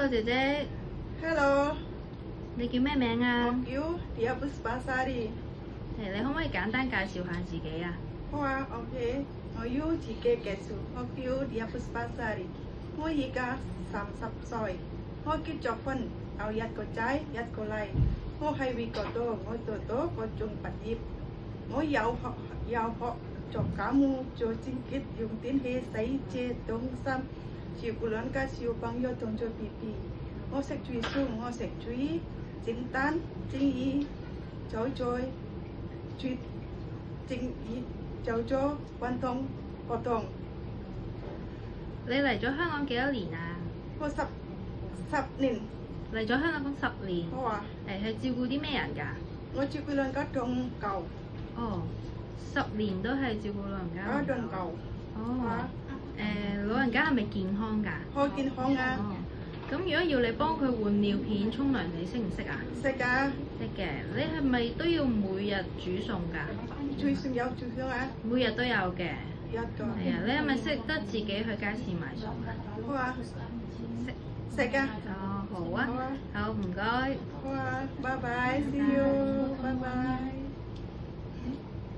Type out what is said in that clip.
Hello，姐姐， Hello，你叫咩名啊？我叫 Dia Puspasari。你可唔可以簡單介紹下自己啊？好啊，OK，我要自己介紹，我叫 Dia Puspasari。我而家30歲，我結咗婚，有一個仔，一個女。我喺美國度，我讀到高中畢業，我有學做家務，做清潔，用電器洗車凍衫，照顧兩家小朋友同做 BB。我識煮餸，我識煮蒸蛋、蒸魚、炒菜、煮蒸魚、炒菜、滾湯、煲湯。你嚟咗香港幾多年啊？我十年。嚟咗香港10年。好啊。係照顧啲咩人㗎？我照顧兩家同狗。哦，10年都係照顧老人家。同狗。哦。老人家係咪健康㗎？好健康啊。哦。咁如果要你幫佢換尿片、沖涼，你識唔識啊？識啊。識嘅。你係咪都要每日煮餸㗎？煮餸有煮餸啊。每日都有嘅。有㗎。係啊，你係咪識得自己去街市買餸啊？好啊。識啊。哦，好啊。好啊。好，唔該。好啊，拜拜，see you，拜拜。